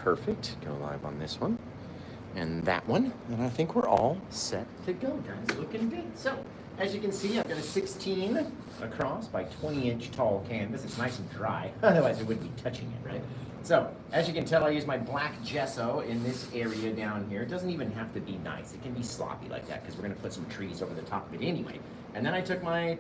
perfect. Go live on this one and that one. And I think we're all set to go, guys. Looking good. So, as you can see, I've got a 16 across by 20-inch tall canvas. It's nice and dry, otherwise we wouldn't be touching it, right? So, as you can tell, I use my black gesso in this area down here. It doesn't even have to be nice. It can be sloppy like that because we're going to put some trees over the top of it anyway. And then I took my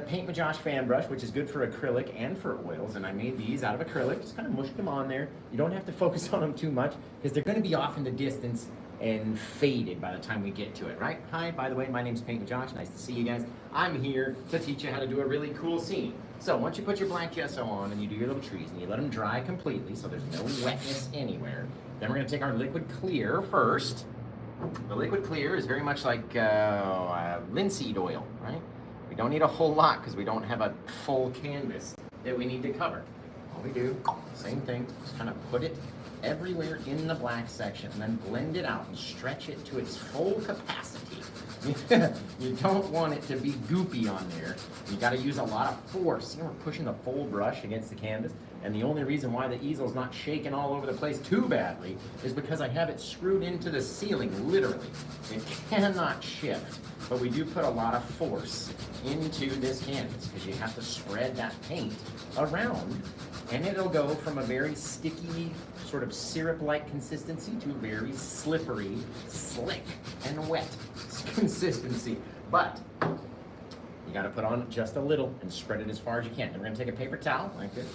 Paint My Josh fan brush, which is good for acrylic and for oils, and I made these out of acrylic. Just kind of mushed them on there. You don't have to focus on them too much because they're going to be off in the distance and faded by the time we get to it, right? Hi, by the way, my name's Paint My Josh. Nice to see you guys. I'm here to teach you how to do a really cool scene. So once you put your black gesso on and you do your little trees and you let them dry completely so there's no wetness anywhere, then we're going to take our liquid clear first. The liquid clear is very much like linseed oil, right? We don't need a whole lot because we don't have a full canvas that we need to cover. All we do, same thing, just kind of put it everywhere in the black section and then blend it out and stretch it to its full capacity. You don't want it to be goopy on there. You got to use a lot of force. You know, we're pushing the full brush against the canvas, and the only reason why the easel's not shaking all over the place too badly is because I have it screwed into the ceiling, literally. It cannot shift, but we do put a lot of force into this canvas because you have to spread that paint around, and it'll go from a very sticky, sort of syrup-like consistency to very slippery, slick, and wet consistency. But you got to put on just a little and spread it as far as you can. And we're going to take a paper towel like this.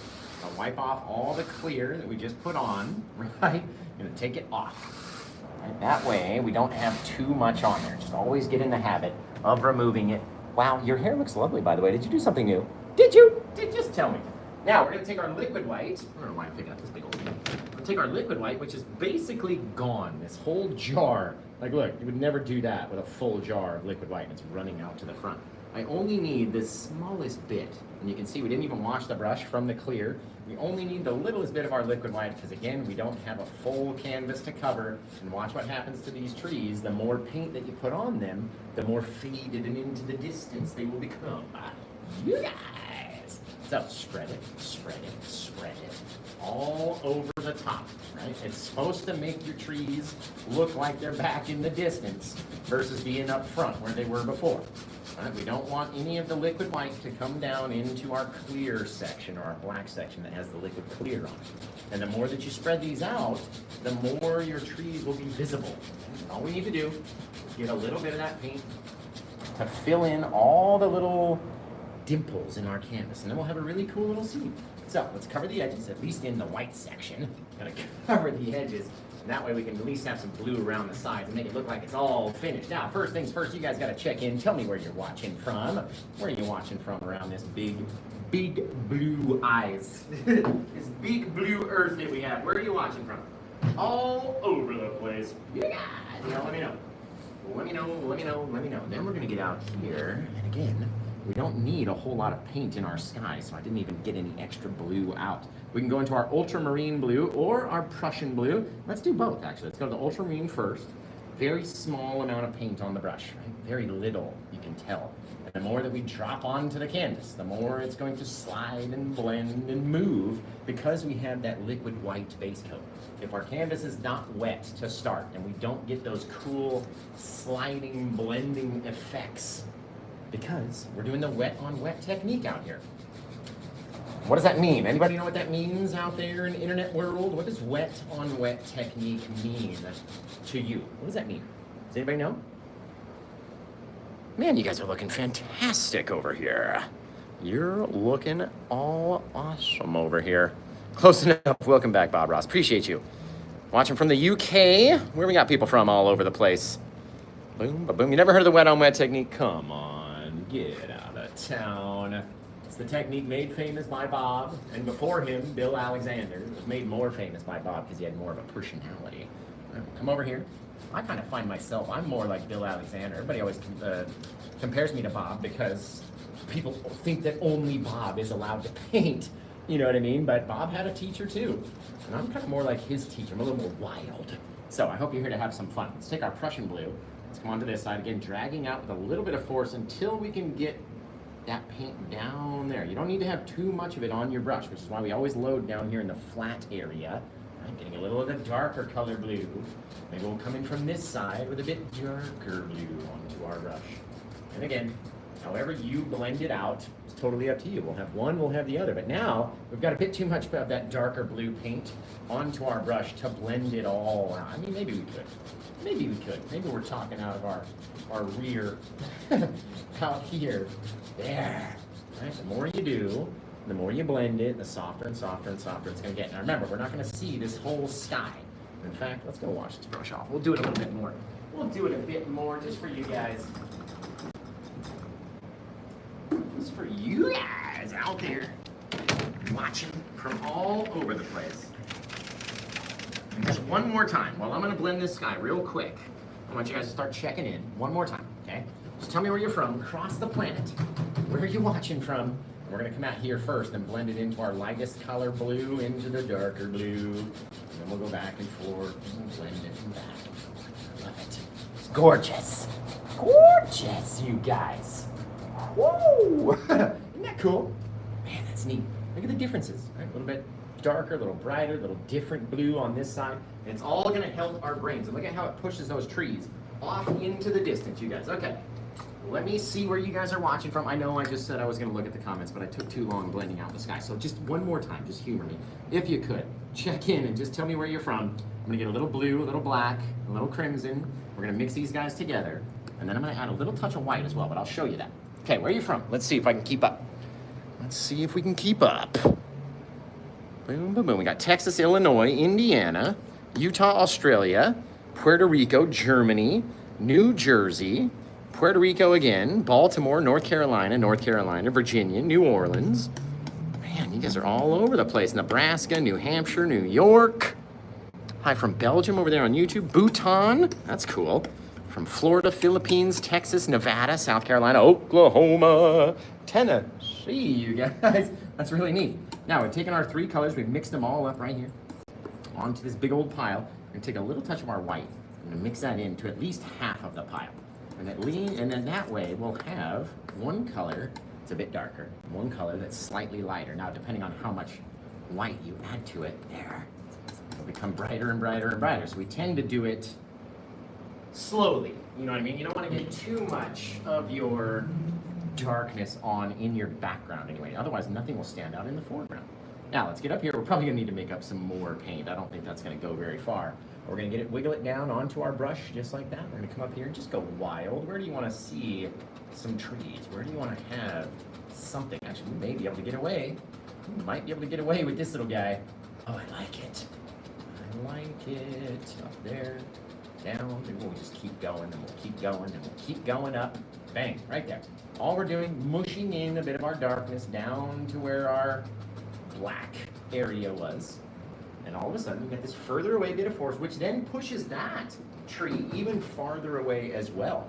I'll wipe off all the clear that we just put on, right? You're going to take it off. Right? That way we don't have too much on there. Just always get in the habit of removing it. Wow, your hair looks lovely, by the way. Did you do something new? Did you? Just tell me. Now we're going to take our liquid white. I don't know why I'm picking up this big old thing. We'll take our liquid white, which is basically gone. This whole jar. Like, look, you would never do that with a full jar of liquid white and it's running out to the front. I only need the smallest bit. And you can see we didn't even wash the brush from the clear. We only need the littlest bit of our liquid white because, again, we don't have a full canvas to cover. And watch what happens to these trees. The more paint that you put on them, the more faded and into the distance they will become. You guys! So spread it, spread it, spread it all over the top, right? It's supposed to make your trees look like they're back in the distance versus being up front where they were before. Right? We don't want any of the liquid white to come down into our clear section or our black section that has the liquid clear on it. And the more that you spread these out, the more your trees will be visible. And all we need to do is get a little bit of that paint to fill in all the little dimples in our canvas, and then we'll have a really cool little scene. So let's cover the edges, at least in the white section. Gotta cover the edges, and that way we can at least have some blue around the sides and make it look like it's all finished. Now, first things first, you guys gotta check in. Tell me where you're watching from. Where are you watching from around this big blue eyes? This big blue earth that we have. Where are you watching from? All over the place. You guys, let me know. Let me know. Then we're gonna get out here, and again, we don't need a whole lot of paint in our sky, so I didn't even get any extra blue out. We can go into our ultramarine blue or our Prussian blue. Let's do both, actually. Let's go to the ultramarine first. Very small amount of paint on the brush, right? Very little, you can tell. And the more that we drop onto the canvas, the more it's going to slide and blend and move because we have that liquid white base coat. If our canvas is not wet to start and we don't get those cool sliding, blending effects, because we're doing the wet on wet technique out here. What does that mean? Anybody know what that means out there in the internet world? What does wet on wet technique mean to you? What does that mean? Does anybody know? Man, you guys are looking fantastic over here. You're looking all awesome over here. Close enough. Welcome back, Bob Ross. Appreciate you. Watching from the UK. Where we got people from all over the place. Boom, ba-boom. You never heard of the wet on wet technique? Come on. Get out of town. It's the technique made famous by Bob, and before him, Bill Alexander. It was made more famous by Bob because he had more of a personality. Come over here. I kind of find myself, I'm more like Bill Alexander. Everybody always compares me to Bob because people think that only Bob is allowed to paint. You know what I mean? But Bob had a teacher too. And I'm kind of more like his teacher. I'm a little more wild. So I hope you're here to have some fun. Let's take our Prussian blue. Let's come onto this side again, dragging out with a little bit of force until we can get that paint down there. You don't need to have too much of it on your brush, which is why we always load down here in the flat area. Right? Getting a little of the darker color blue. Maybe we'll come in from this side with a bit darker blue onto our brush. And again, however you blend it out, it's totally up to you. We'll have one, we'll have the other. But now, we've got a bit too much of that darker blue paint onto our brush to blend it all out. I mean, maybe we could. Maybe we could. Maybe we're talking out of our rear out here. There. Right? The more you do, the more you blend it, the softer and softer and softer it's going to get. Now remember, we're not going to see this whole sky. In fact, let's go wash this brush off. We'll do it a little bit more. We'll do it a bit more just for you guys. Just for you guys out there watching from all over the place. And just one more time, while I'm going to blend this sky real quick, I want you guys to start checking in one more time, okay? Just tell me where you're from, across the planet. Where are you watching from? And we're going to come out here first and blend it into our lightest color blue, into the darker blue. And then we'll go back and forth and blend it back. Love it. It's gorgeous. Gorgeous, you guys. Whoa! Isn't that cool? Man, that's neat. Look at the differences. Right? A little bit darker, a little brighter, a little different blue on this side. And it's all going to help our brains. And look at how it pushes those trees off into the distance, you guys. Okay. Let me see where you guys are watching from. I know I just said I was going to look at the comments, but I took too long blending out the sky. So just one more time, just humor me. If you could, check in and just tell me where you're from. I'm going to get a little blue, a little black, a little crimson. We're going to mix these guys together. And then I'm going to add a little touch of white as well, but I'll show you that. Okay, where are you from? Let's see if I can keep up. Let's see if we can keep up. Boom, boom, boom. We got Texas, Illinois, Indiana, Utah, Australia, Puerto Rico, Germany, New Jersey, Puerto Rico again, Baltimore, North Carolina, Virginia, New Orleans. Man, you guys are all over the place. Nebraska, New Hampshire, New York. Hi from Belgium over there on YouTube. Bhutan, that's cool. From Florida, Philippines, Texas, Nevada, South Carolina, Oklahoma, Tennessee, you guys. That's really neat. Now, we've taken our three colors, we've mixed them all up right here onto this big old pile. We're gonna take a little touch of our white and mix that into at least half of the pile. And then that way we'll have one color that's a bit darker, one color that's slightly lighter. Now, depending on how much white you add to it, there, it'll become brighter and brighter and brighter. So we tend to do it slowly, you know what I mean? You don't want to get too much of your darkness on in your background anyway. Otherwise, nothing will stand out in the foreground. Now, let's get up here. We're probably going to need to make up some more paint. I don't think that's going to go very far. We're going to get it, wiggle it down onto our brush just like that. We're going to come up here and just go wild. Where do you want to see some trees? Where do you want to have something? Actually, we may be able to get away. We might be able to get away with this little guy. Oh, I like it. I like it. Up there, down. Maybe we'll just keep going, and we'll keep going, and we'll keep going up. Bang, right there. All we're doing, mushing in a bit of our darkness down to where our black area was. And all of a sudden, we get this further away bit of force, which then pushes that tree even farther away as well.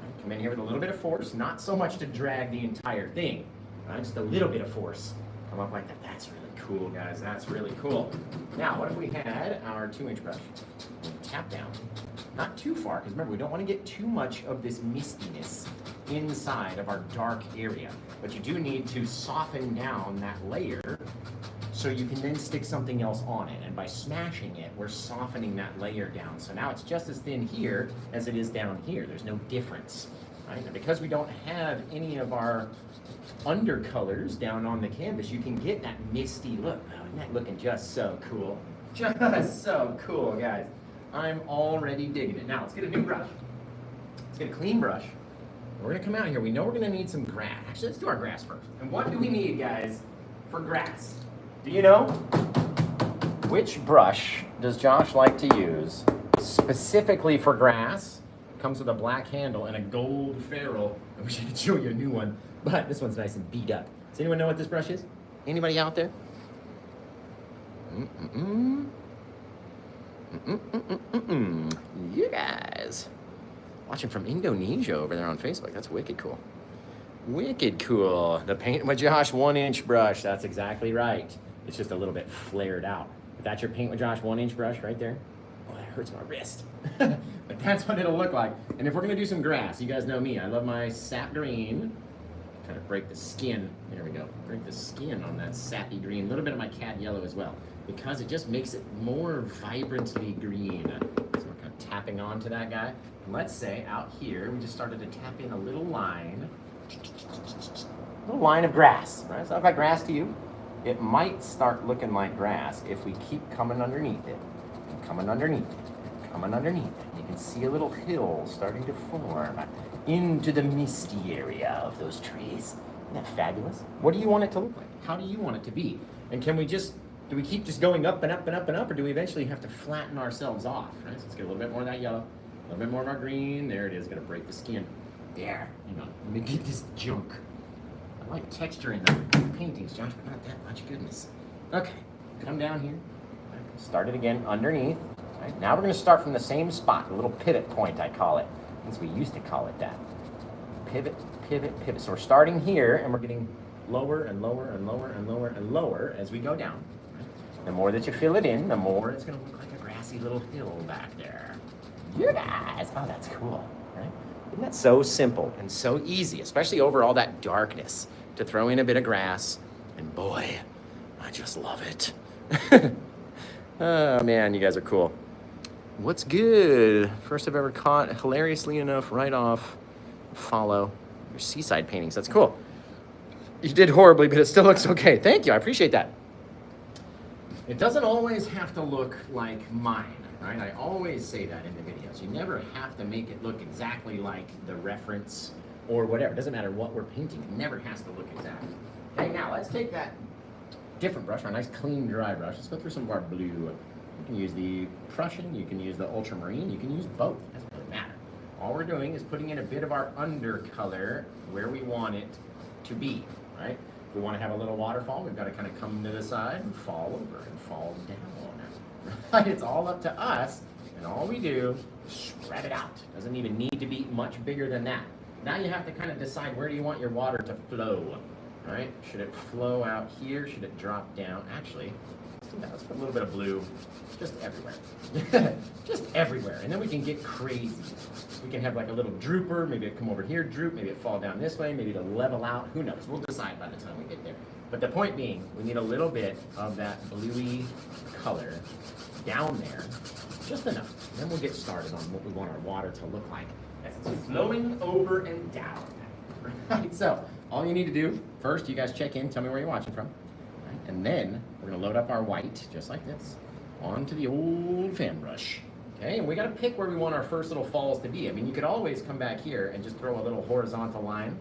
Right, come in here with a little bit of force, not so much to drag the entire thing, right? Just a little bit of force. Come up like that. That's really cool, guys. That's really cool. Now, what if we had our 2-inch brush? Tap down. Not too far, because remember, we don't want to get too much of this mistiness inside of our dark area. But you do need to soften down that layer so you can then stick something else on it. And by smashing it, we're softening that layer down. So now it's just as thin here as it is down here. There's no difference, right? And because we don't have any of our undercolors down on the canvas, you can get that misty look. Oh, isn't that looking just so cool? Just so cool, guys. I'm already digging it. Now, let's get a new brush. Let's get a clean brush. We're gonna come out here. We know we're gonna need some grass. Actually, let's do our grass first. And what do we need, guys, for grass? Do you know? Which brush does Josh like to use specifically for grass? It comes with a black handle and a gold ferrule. I wish I could show you a new one, but this one's nice and beat up. Does anyone know what this brush is? Anybody out there? You guys watching from Indonesia over there on Facebook. That's wicked cool. Wicked cool. The Paint with Josh 1-inch brush. That's exactly right. It's just a little bit flared out. But that's your Paint with Josh 1-inch brush right there. Oh, that hurts my wrist. But that's what it'll look like. And if we're gonna do some grass, you guys know me. I love my sap green. Trying to break the skin. There we go. Break the skin on that sappy green. A little bit of my cad yellow as well. because it just makes it more vibrantly green. So we're kind of tapping onto that guy. And let's say out here, we just started to tap in a little line. A little line of grass, right? So if I grass to you, it might start looking like grass if we keep coming underneath it, and coming underneath it, coming underneath it. You can see a little hill starting to form into the misty area of those trees. Isn't that fabulous? What do you want it to look like? How do you want it to be? And can we just, do we keep just going up and up and up and up, or do we eventually have to flatten ourselves off, right? So let's get a little bit more of that yellow, a little bit more of our green. There it is, gonna break the skin. There, hang on, let me get this junk. I like texture in the paintings, Josh, but not that much goodness. Okay, come down here. Start it again underneath. Right, now we're gonna start from the same spot, a little pivot point, I call it. Since we used to call it that. Pivot, pivot, pivot. So we're starting here and we're getting lower and lower and lower and lower and lower as we go down. Right? The more that you fill it in, the more it's gonna look like a grassy little hill back there. You guys, oh, that's cool, right? Isn't that so simple and so easy, especially over all that darkness, to throw in a bit of grass, and boy, I just love it. Oh man, you guys are cool. What's good? First I've ever caught, hilariously enough, right off, follow your seaside paintings. That's cool. You did horribly, but it still looks okay. Thank you, I appreciate that. It doesn't always have to look like mine, right? I always say that in the videos. You never have to make it look exactly like the reference or whatever. It doesn't matter what we're painting. It never has to look exactly. Okay, now let's take that different brush, our nice clean dry brush. Let's go through some of our blue. You can use the Prussian, you can use the ultramarine, you can use both. It doesn't really matter. All we're doing is putting in a bit of our undercolor where we want it to be, right? If we want to have a little waterfall, we've got to kind of come to the side and fall over and fall down. Right? It's all up to us, and all we do is spread it out. Doesn't even need to be much bigger than that. Now you have to kind of decide, where do you want your water to flow, right? Should it flow out here? Should it drop down? Actually, let's put a little bit of blue just everywhere. Just everywhere. And then we can get crazy. We can have like a little drooper, maybe it come over here, droop, maybe it fall down this way, maybe it'll level out. Who knows? We'll decide by the time we get there. But the point being, we need a little bit of that bluey color down there, just enough. And then we'll get started on what we want our water to look like as it's flowing over and down. Right? So all you need to do, first, you guys check in, tell me where you're watching from. Right? And then we're gonna load up our white, just like this, onto the old fan brush. Okay, and we gotta pick where we want our first little falls to be. I mean, you could always come back here and just throw a little horizontal line,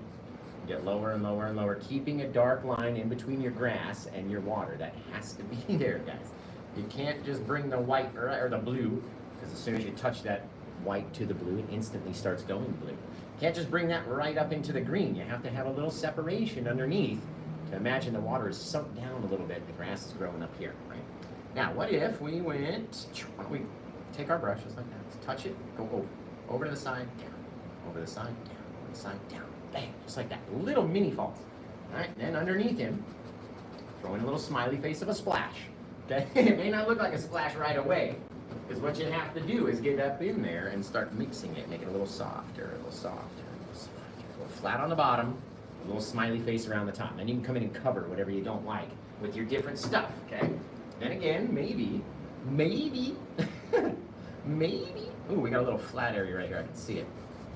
get lower and lower and lower, keeping a dark line in between your grass and your water. That has to be there, guys. You can't just bring the white or the blue, because as soon as you touch that white to the blue, it instantly starts going blue. You can't just bring that right up into the green. You have to have a little separation underneath to imagine the water is sunk down a little bit, the grass is growing up here, right? Now, what if we went, why don't we take our brush just like that, let's touch it, go over to the side, down, over the side, down, over the side, down, bang, just like that, little mini falls. All right, then underneath him, throw in a little smiley face of a splash, okay? It may not look like a splash right away, because what you have to do is get up in there and start mixing it, make it a little softer, a little softer, a little softer, a little flat on the bottom, a little smiley face around the top. And you can come in and cover whatever you don't like with your different stuff, okay? Then again, maybe, ooh, we got a little flat area right here, I can see it.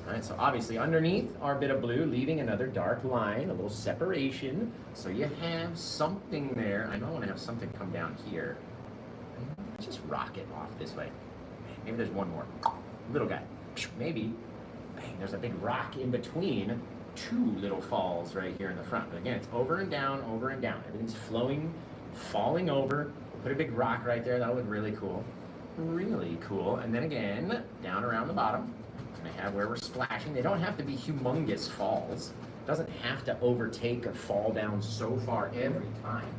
All right, so obviously underneath our bit of blue, leaving another dark line, a little separation, so you have something there. I know I want to have something come down here. Let's just rock it off this way. Maybe there's one more. Little guy. Maybe, bang, there's a big rock in between two little falls right here in the front. But again, it's over and down, over and down. Everything's flowing, falling over. We'll put a big rock right there. That'll look really cool. Really cool. And then again, down around the bottom, we're gonna have where we're splashing. They don't have to be humongous falls. It doesn't have to overtake or fall down so far every time.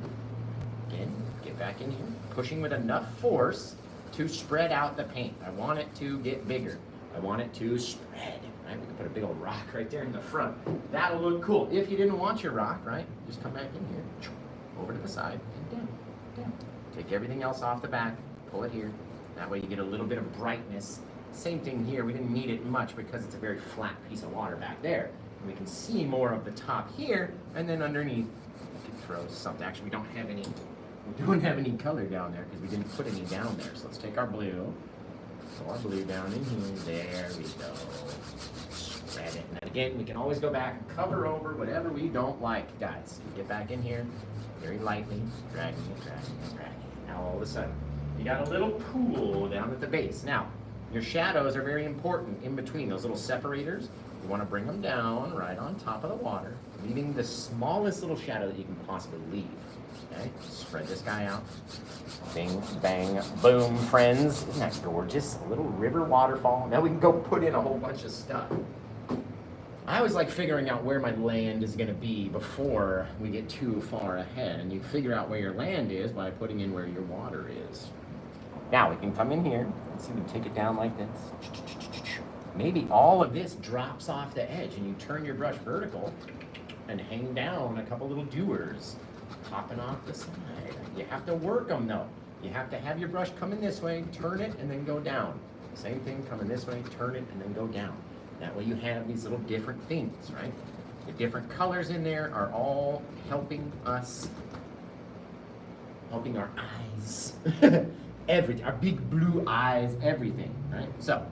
Again, get back in here, pushing with enough force to spread out the paint. I want it to get bigger. I want it to spread. Right? We can put a big old rock right there in the front. That'll look cool. If you didn't want your rock, right, just come back in here, over to the side, and down, down. Take everything else off the back, pull it here. That way you get a little bit of brightness. Same thing here. We didn't need it much because it's a very flat piece of water back there. And we can see more of the top here, and then underneath, we can throw something. Actually, we don't have any We don't have any color down there because we didn't put any down there. So let's take our blue. Throw our blue down in here. There we go. Spread it. And again, we can always go back and cover over whatever we don't like, guys. Get back in here very lightly, dragging it, dragging it, dragging it. Now all of a sudden, you got a little pool down at the base. Now, your shadows are very important in between those little separators. You want to bring them down right on top of the water, leaving the smallest little shadow that you can possibly leave. Okay, spread this guy out. Bing, bang, boom, friends. Isn't that gorgeous? A little river waterfall. Now we can go put in a whole bunch of stuff. I always like figuring out where my land is going to be before we get too far ahead. And you figure out where your land is by putting in where your water is. Now we can come in here. Let's see, we can take it down like this. Maybe all of this drops off the edge and you turn your brush vertical and hang down a couple little dewars popping off the side. You have to work them though. You have to have your brush coming this way, turn it, and then go down. Same thing, coming this way, turn it, and then go down. That way you have these little different things, right? The different colors in there are all helping us, helping our eyes. Everything, our big blue eyes, everything, right? So,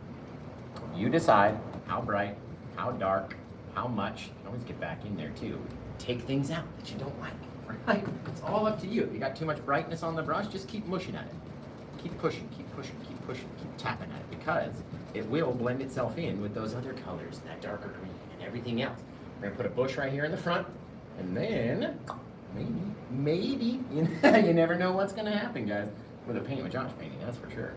you decide how bright, how dark, how much. You can always get back in there too. Take things out that you don't like, right? It's all up to you. If you got too much brightness on the brush, just keep mushing at it. Keep pushing, keep pushing, keep pushing, keep tapping at it because it will blend itself in with those other colors, that darker green and everything else. We're gonna put a bush right here in the front and then maybe, you never know what's gonna happen, guys. With a paint with Josh painting, that's for sure.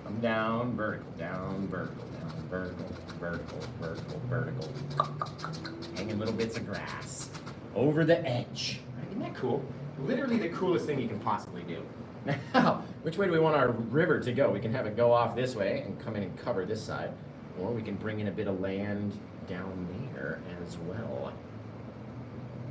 Come down, vertical, down, vertical, down, vertical, vertical, vertical, vertical. Hanging little bits of grass over the edge. Right? Isn't that cool? Literally the coolest thing you can possibly do. Now, which way do we want our river to go? We can have it go off this way and come in and cover this side, or we can bring in a bit of land down there as well.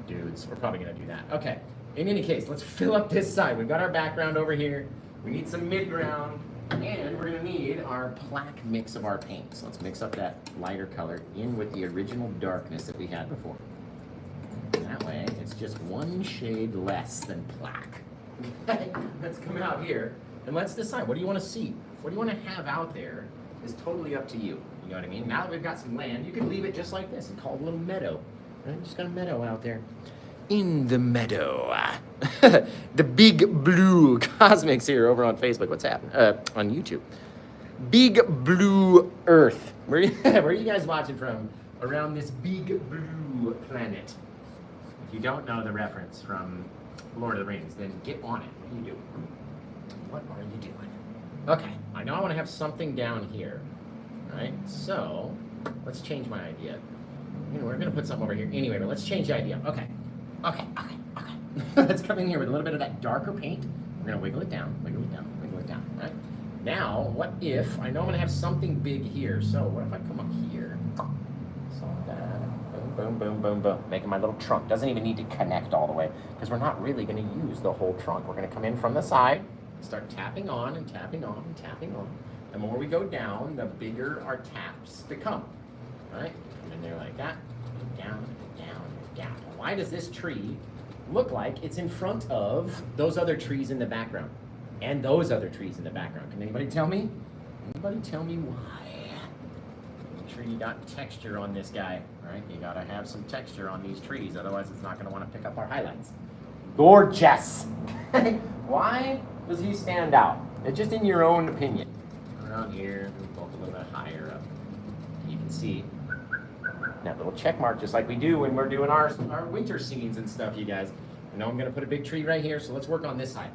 Dudes, we're probably gonna do that. Okay, in any case, let's fill up this side. We've got our background over here. We need some midground, and we're gonna need our plaque mix of our paint. So let's mix up that lighter color in with the original darkness that we had before. That way, it's just one shade less than plaque. Let's come out here, and let's decide, what do you wanna see? What do you wanna have out there is totally up to you. You know what I mean? Now that we've got some land, you can leave it just like this and call it a little meadow. Right? Just got a meadow out there. In the meadow. The big blue cosmics here over on Facebook. What's happening? On YouTube. Big blue Earth. Where are you guys watching from around this big blue planet? If you don't know the reference from Lord of the Rings, then get on it. What are you doing? What are you doing? Okay, I know I want to have something down here. Right? So, let's change my idea. You know, we're going to put something over here anyway, but let's change the idea. Okay. Let's come in here with a little bit of that darker paint. We're going to wiggle it down, wiggle it down, wiggle it down, right? Now, what if, I know I'm going to have something big here, so what if I come up here? So that, boom, boom, boom, boom, boom. Making my little trunk. Doesn't even need to connect all the way, because we're not really going to use the whole trunk. We're going to come in from the side, start tapping on and tapping on and tapping on. The more we go down, the bigger our taps become, right? Come in there like that, down, down, down. Why does this tree look like it's in front of those other trees in the background and those other trees in the background? Can anybody tell me? Anybody tell me why? Make sure you got texture on this guy, right? You gotta have some texture on these trees, otherwise it's not gonna want to pick up our highlights. Gorgeous! Why does he stand out? It's just in your own opinion. Around here, both a little bit higher up. You can see that little check mark, just like we do when we're doing our winter scenes and stuff, you guys. I know I'm gonna put a big tree right here, so let's work on this side.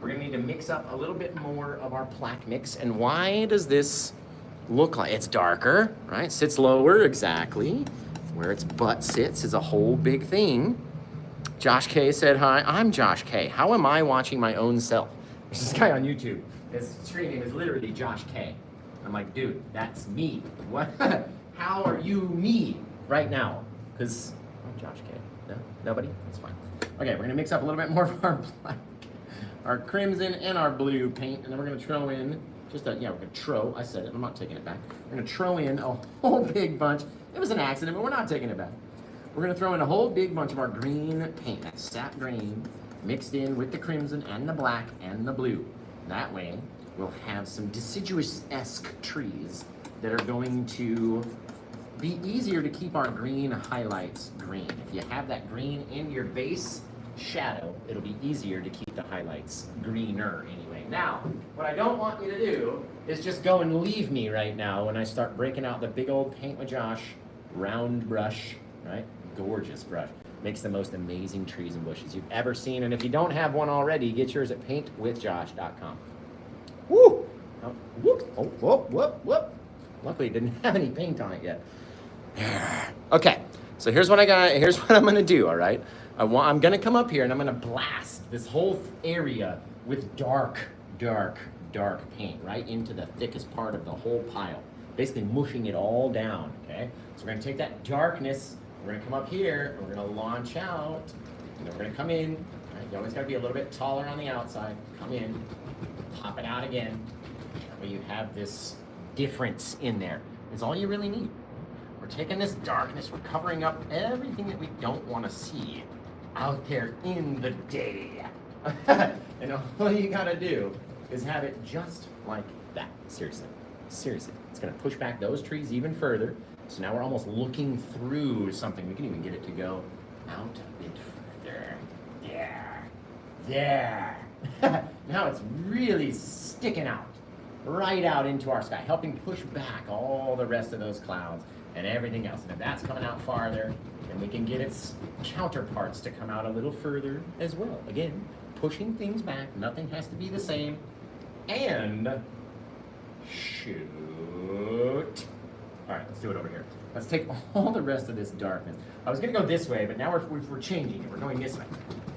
We're gonna need to mix up a little bit more of our plaque mix. And why does this look like it's darker, right? Sits lower, exactly. Where its butt sits is a whole big thing. Josh K said hi. I'm Josh K. How am I watching my own self? There's this guy on YouTube. His screen name is literally Josh K. I'm like, dude, that's me. What? How are you me right now? Because I'm Josh K. No? Nobody? That's fine. Okay, we're gonna mix up a little bit more of our black, our crimson and our blue paint, and then we're gonna throw in just a, we're gonna throw, I said it, I'm not taking it back. We're gonna throw in a whole big bunch. It was an accident, but we're not taking it back. We're gonna throw in a whole big bunch of our green paint, that sap green, mixed in with the crimson and the black and the blue. That way, we'll have some deciduous-esque trees that are going to be easier to keep our green highlights green. If you have that green in your base shadow, it'll be easier to keep the highlights greener anyway. Now, what I don't want you to do is just go and leave me right now when I start breaking out the big old Paint with Josh round brush, right? Gorgeous brush. Makes the most amazing trees and bushes you've ever seen. And if you don't have one already, get yours at paintwithjosh.com. Woo! Oh, whoop, oh, whoop, whoop, whoop. Luckily, it didn't have any paint on it yet. Okay, so here's what I'm gonna do, all right? I'm gonna come up here and I'm gonna blast this whole area with dark paint right into the thickest part of the whole pile. Basically mushing it all down, okay? So we're gonna take that darkness, we're gonna come up here, and we're gonna launch out, and then we're gonna come in, right? You always gotta be a little bit taller on the outside. Come in, pop it out again. That way you have this difference in there. It's all you really need. We're taking this darkness, we're covering up everything that we don't wanna see out there in the day. And all you gotta do is have it just like that. Seriously. It's gonna push back those trees even further. So now we're almost looking through something. We can even get it to go out a bit further. There. Now it's really sticking out, right out into our sky, helping push back all the rest of those clouds and everything else. And if that's coming out farther, then we can get its counterparts to come out a little further as well. Again, pushing things back. Nothing has to be the same. And shoot. All right, let's do it over here. Let's take all the rest of this darkness. I was gonna go this way, but now we're changing it. We're going this way.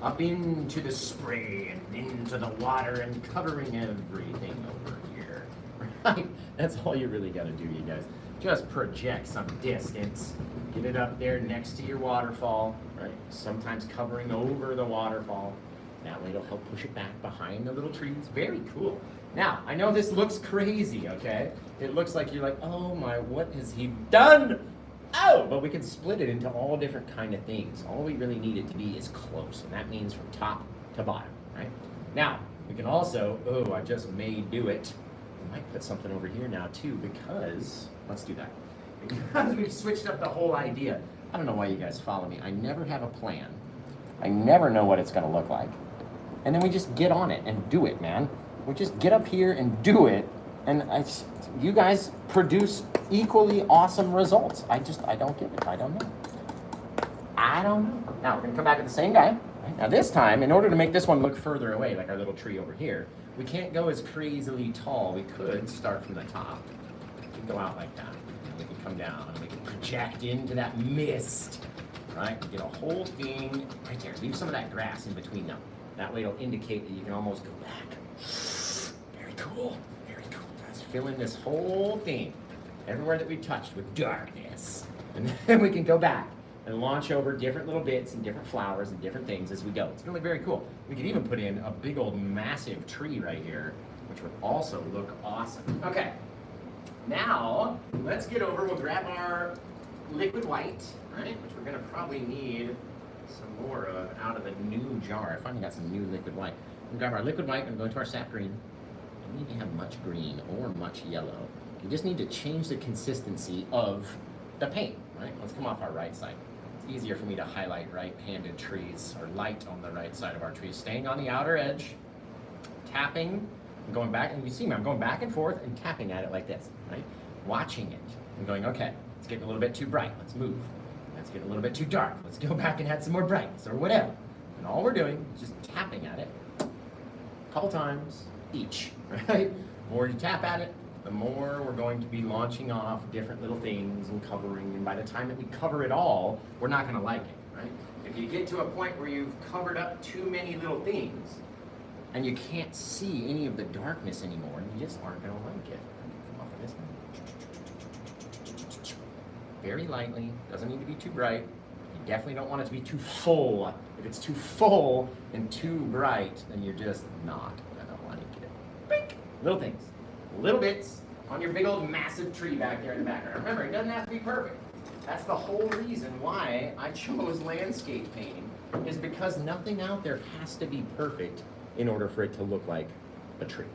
Up into the spray and into the water and covering everything over here. Right? That's all you really gotta do, you guys. Just project some distance. Get it up there next to your waterfall, right? Sometimes covering over the waterfall. That way it'll help push it back behind the little trees. Very cool. Now, I know this looks crazy, okay? It looks like you're like, oh my, what has he done? Oh, but we can split it into all different kind of things. All we really need it to be is close, and that means from top to bottom, right? Now, we can also, oh, I just may do it. I might put something over here now too, because, let's do that. Because we've switched up the whole idea. I don't know why you guys follow me. I never have a plan. I never know what it's gonna look like. And then we just get on it and do it, man. We just get up here and do it, and you guys produce equally awesome results. I don't get it. I don't know. Now we're gonna come back at the same guy. Right? Now this time, in order to make this one look further away, like our little tree over here, we can't go as crazily tall. We could start from the top. We can go out like that. And we can come down and we can project into that mist. Right? Get a whole thing right there. Leave some of that grass in between them. That way it'll indicate that you can almost go back. Very cool. Guys, fill in this whole thing, everywhere that we touched with darkness. And then we can go back and launch over different little bits and different flowers and different things as we go. It's really very cool. We could even put in a big old massive tree right here, which would also look awesome. Okay, now let's get over, we'll grab our liquid white, right, which we're gonna probably need some more of out of the new jar. I finally got some new liquid white. We'll grab our liquid white and go into our sap green. You don't need to have much green or much yellow. You just need to change the consistency of the paint, right? Let's come off our right side. It's easier for me to highlight right-handed trees, or light on the right side of our trees. Staying on the outer edge, tapping, and going back, and you see me, I'm going back and forth and tapping at it like this, right? Watching it and going, okay, it's getting a little bit too bright, let's move. It's getting a little bit too dark, let's go back and add some more brightness, or whatever. And all we're doing is just tapping at it a couple times each, right? The more you tap at it, the more we're going to be launching off different little things and covering, and by the time that we cover it all, we're not gonna like it, right? If you get to a point where you've covered up too many little things, and you can't see any of the darkness anymore, you just aren't gonna like it. Come off of this one. Very lightly, doesn't need to be too bright. You definitely don't want it to be too full. If it's too full and too bright, then you're just not gonna like it. Bink. Little things, little bits on your big old massive tree back there in the background. Remember, it doesn't have to be perfect. That's the whole reason why I chose landscape painting, is because nothing out there has to be perfect in order for it to look like a tree.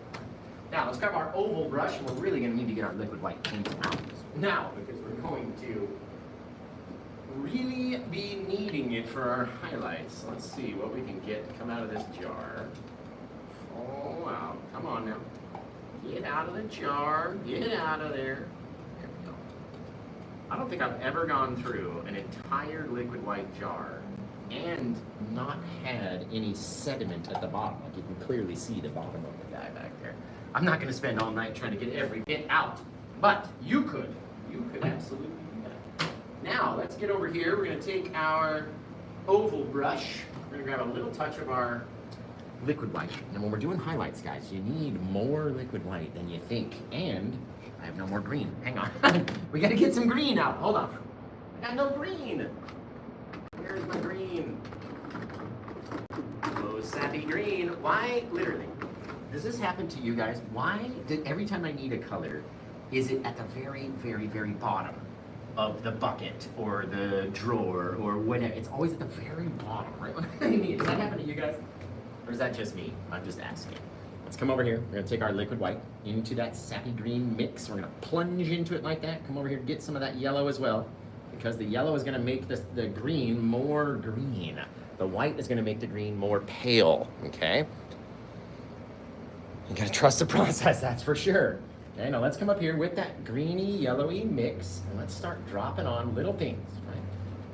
Now, let's grab our oval brush, and we're really going to need to get our liquid white paint out now, because we're going to really be needing it for our highlights. Let's see what we can get to come out of this jar. Oh, wow. Come on now. Get out of the jar. Get out of there. There we go. I don't think I've ever gone through an entire liquid white jar and not had any sediment at the bottom. Like you can clearly see the bottom of the guy back there. I'm not going to spend all night trying to get every bit out, but you could. You could absolutely do that. Now, let's get over here. We're going to take our oval brush. We're going to grab a little touch of our liquid white. And when we're doing highlights, guys, you need more liquid white than you think. And I have no more green. Hang on. We got to get some green out. Hold on. I got no green. Where's my green? Oh, sappy green. Why, literally, does this happen to you guys? Why did every time I need a color, is it at the very, very, very bottom of the bucket or the drawer or whatever? It's always at the very bottom, right? When I need it. Does that happen to you guys? Or is that just me? I'm just asking. Let's come over here. We're gonna take our liquid white into that sappy green mix. We're gonna plunge into it like that. Come over here, get some of that yellow as well, because the yellow is gonna make the green more green. The white is gonna make the green more pale, okay? You gotta trust the process, that's for sure. Okay, now let's come up here with that greeny, yellowy mix, and let's start dropping on little things, right?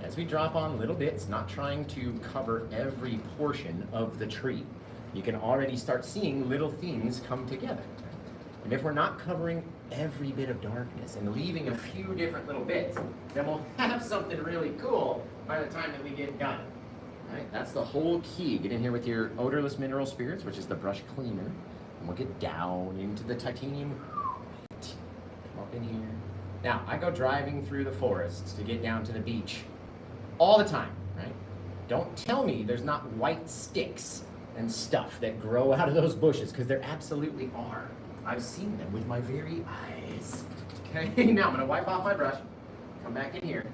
As we drop on little bits, not trying to cover every portion of the tree. You can already start seeing little things come together. And if we're not covering every bit of darkness and leaving a few different little bits, then we'll have something really cool by the time that we get done. Right? That's the whole key. Get in here with your odorless mineral spirits, which is the brush cleaner, and we'll get down into the titanium. Come up in here. Now, I go driving through the forest to get down to the beach all the time, right? Don't tell me there's not white sticks and stuff that grow out of those bushes, because there absolutely are. I've seen them with my very eyes. Okay, now I'm gonna wipe off my brush, come back in here.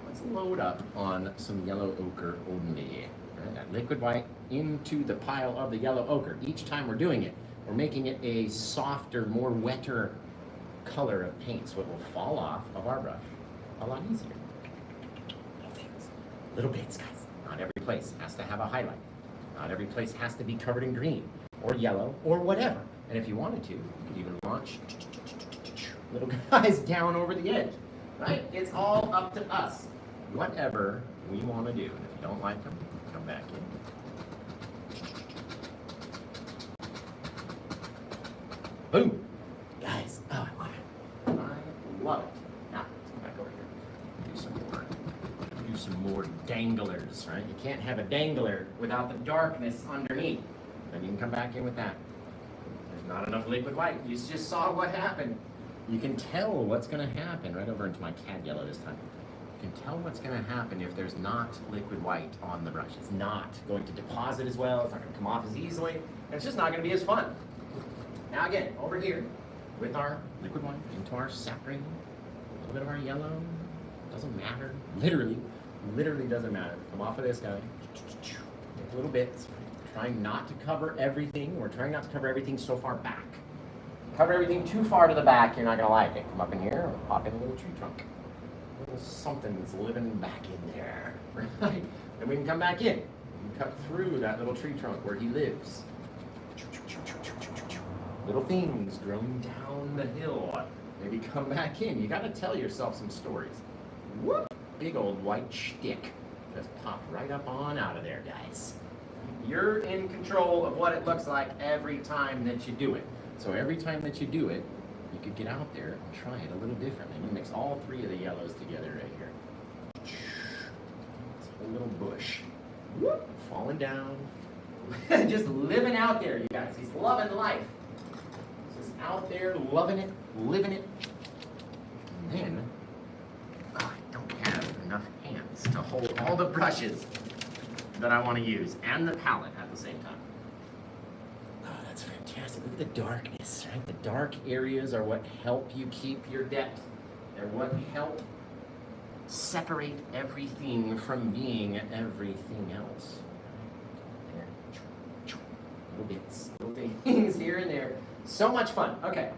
Let's load up on some yellow ochre only. Right? That liquid white into the pile of the yellow ochre. Each time we're doing it, we're making it a softer, more wetter color of paint, so it will fall off of our brush a lot easier. Little things, little bits, guys. Not every place has to have a highlight. Not every place has to be covered in green or yellow or whatever. And if you wanted to, you could even launch little guys down over the edge, right? It's all up to us. Whatever we want to do. And if you don't like them, come back in. Boom. Guys, oh, I love it. I love it. Now, let's come back over here. Do some more danglers, right? You can't have a dangler without the darkness underneath. Then you can come back in with that. There's not enough liquid white. You just saw what happened. You can tell what's going to happen right over into my cad yellow this time. You can tell what's going to happen if there's not liquid white on the brush. It's not going to deposit as well. It's not going to come off as easily. And it's just not going to be as fun. Now again, over here with our liquid white into our sap green, a little bit of our yellow. Doesn't matter. Literally doesn't matter. Come off of this guy. Make little bits. Trying not to cover everything. We're trying not to cover everything so far back. Cover everything too far to the back, you're not going to like it. Come up in here, pop in a little tree trunk. A little something that's living back in there, right? Then we can come back in. We can cut through that little tree trunk where he lives. Little things growing down the hill. Maybe come back in. You got to tell yourself some stories. Whoop! Big old white shtick. Just pop right up on out of there, guys. You're in control of what it looks like every time that you do it. So every time that you do it, you could get out there and try it a little differently. You mix all three of the yellows together right here. It's a little bush. Whoop, falling down. Just living out there, you guys. He's loving life. He's just out there loving it, living it. And then, I don't have enough hands to hold all the brushes that I want to use and the palette at the same time. That's fantastic. Look at the darkness, right? The dark areas are what help you keep your depth. They're what help separate everything from being everything else. There. Little bits, little things here and there. So much fun. Okay,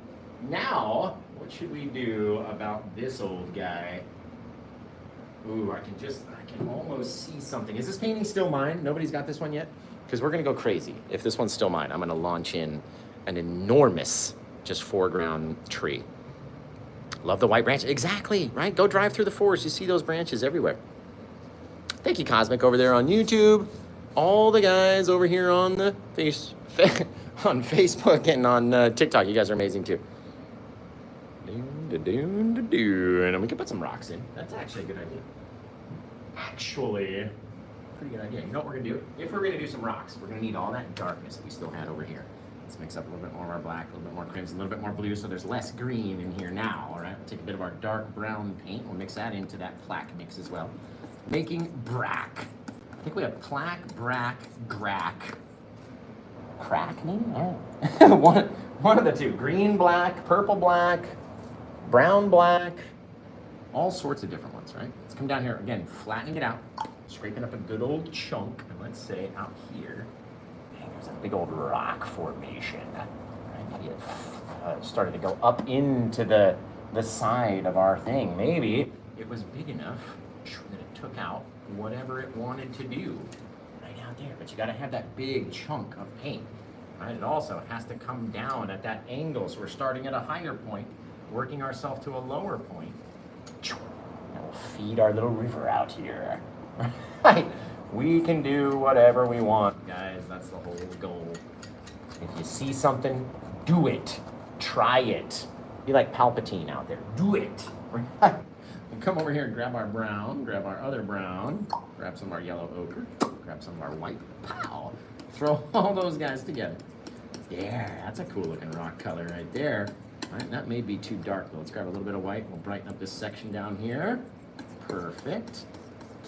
now what should we do about this old guy? Ooh, I can almost see something. Is this painting still mine? Nobody's got this one yet? Because we're gonna go crazy. If this one's still mine, I'm gonna launch in an enormous, just foreground tree. Love the white branch. Exactly, right? Go drive through the forest. You see those branches everywhere. Thank you, Cosmic, over there on YouTube. All the guys over here on the on Facebook and on TikTok. You guys are amazing too. And we can put some rocks in. That's actually a good idea. Actually, pretty good idea. You know what we're gonna do? If we're gonna do some rocks, we're gonna need all that darkness that we still had over here. Let's mix up a little bit more of our black, a little bit more crimson, a little bit more blue, so there's less green in here now, all right? We'll take a bit of our dark brown paint. We'll mix that into that plaque mix as well. Making brack. I think we have plaque, brack, grack. Crack, maybe? Oh. one of the two. Green, black, purple, black, brown, black, all sorts of different ones, right? Let's come down here, again, flattening it out, scraping up a good old chunk, and let's say out here, dang, there's a big old rock formation, right? Maybe it started to go up into the side of our thing. Maybe it was big enough that it took out whatever it wanted to do right out there. But you gotta have that big chunk of paint, right? It also has to come down at that angle, so we're starting at a higher point, working ourselves to a lower point. And we'll feed our little river out here. Right? We can do whatever we want, guys. That's the whole goal. If you see something, do it. Try it. Be like Palpatine out there. Do it. We'll come over here and grab our brown, grab our other brown, grab some of our yellow ochre, grab some of our white. Pow! Throw all those guys together. There, that's a cool looking rock color right there. All right, that may be too dark though. Let's grab a little bit of white. We'll brighten up this section down here. Perfect.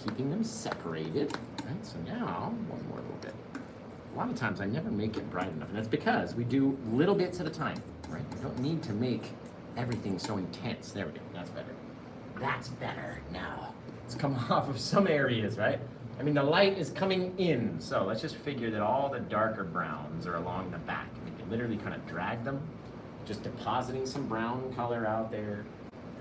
Keeping them separated. All right, so now, one more little bit. A lot of times I never make it bright enough, and that's because we do little bits at a time, right? We don't need to make everything so intense. There we go, that's better. That's better. Now, let's come off of some areas, right? I mean, the light is coming in, so let's just figure that all the darker browns are along the back. We can literally kind of drag them, just depositing some brown color out there,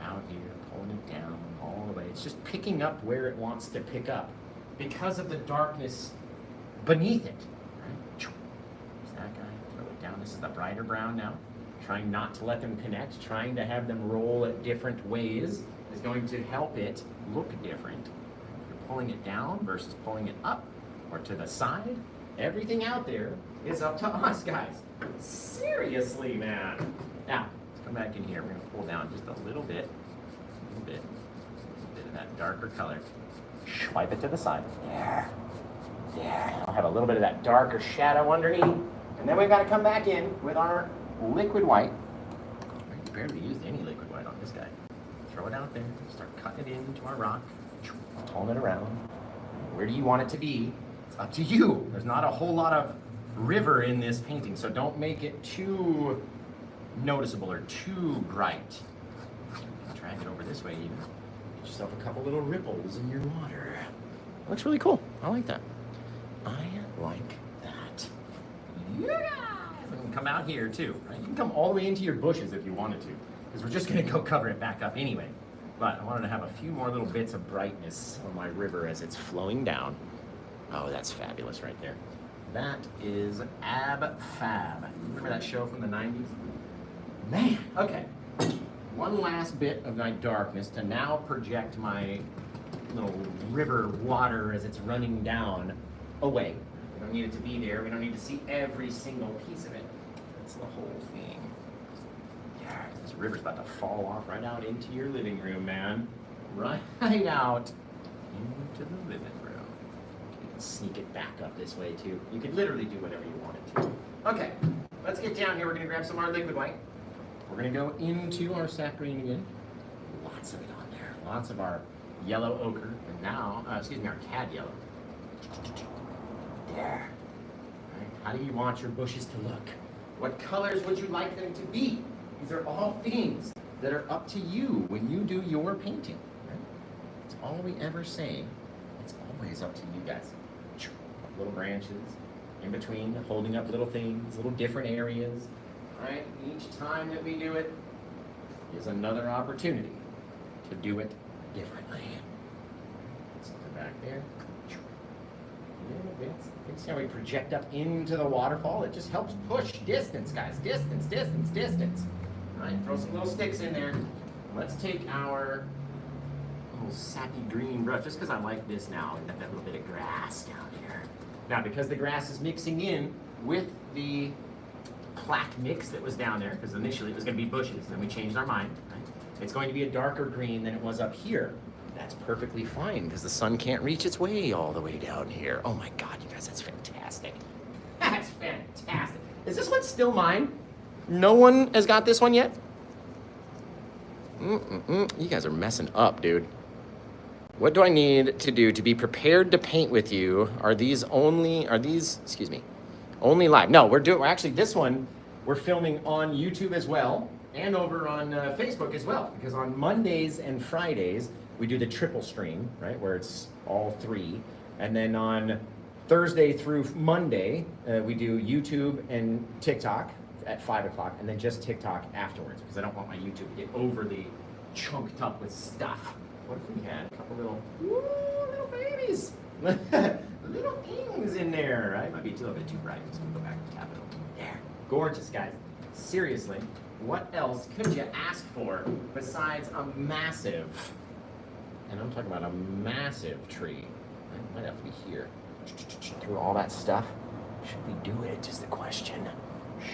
out here, pulling it down all the way. It's just picking up where it wants to pick up because of the darkness beneath it. Right? There's that guy, throw it down. This is the brighter brown now. Trying not to let them connect, trying to have them roll at different ways is going to help it look different. If you're pulling it down versus pulling it up or to the side, everything out there is up to us, guys. Seriously, man. Now, let's come back in here. We're going to pull down just a little bit of that darker color. Swipe it to the side. There. I'll have a little bit of that darker shadow underneath. And then we've got to come back in with our liquid white. I barely used any liquid white on this guy. Throw it out there. Start cutting it into our rock. Pulling it around. Where do you want it to be? It's up to you. There's not a whole lot of river in this painting, so don't make it too noticeable or too bright. Drag it over this way even. Get yourself a couple little ripples in your water. Looks really cool. I like that. I like that. Yeah! You can come out here too, right? You can come all the way into your bushes if you wanted to, because we're just gonna go cover it back up anyway. But I wanted to have a few more little bits of brightness on my river as it's flowing down. Oh, that's fabulous right there. That is Ab Fab. Remember that show from the 90s? Man, okay. One last bit of my darkness to now project my little river water as it's running down away. We don't need it to be there. We don't need to see every single piece of it. That's the whole thing. Yeah, this river's about to fall off right out into your living room, man. Right out into the living room. You can sneak it back up this way too. You could literally do whatever you wanted to. Okay, let's get down here. We're gonna grab some of our liquid white. We're gonna go into our sap green again. Lots of it on there. Lots of our yellow ochre, and now, our cad yellow. There. Right. How do you want your bushes to look? What colors would you like them to be? These are all things that are up to you when you do your painting. Right? Let's all we ever say. It's always up to you guys. Little branches in between, holding up little things, little different areas. All right, each time that we do it is another opportunity to do it differently. Something back there. See how we project up into the waterfall? It just helps push distance, guys. Distance, distance, distance. All right, throw some little sticks in there. Let's take our little sappy green brush, just because I like this now, and got that little bit of grass down here. Now, because the grass is mixing in with the plaque mix that was down there, because initially it was going to be bushes, and then we changed our mind, right? It's going to be a darker green than it was up here. That's perfectly fine, because the sun can't reach its way all the way down here. Oh my God, you guys, that's fantastic. That's fantastic. Is this one still mine? No one has got this one yet? You guys are messing up, dude. What do I need to do to be prepared to paint with you? Are these, excuse me, only live? No, we're actually, this one, we're filming on YouTube as well, and over on Facebook as well, because on Mondays and Fridays, we do the triple stream, right, where it's all three. And then on Thursday through Monday, we do YouTube and TikTok at 5 o'clock, and then just TikTok afterwards, because I don't want my YouTube to get overly chunked up with stuff. What if we had a couple little babies? Little things in there, right? Might be a little bit too bright, so we'll go back and tap it over. There. Gorgeous, guys. Seriously, what else could you ask for besides a massive, and I'm talking about a massive tree. It might have to be here. Through all that stuff, should we do it is the question.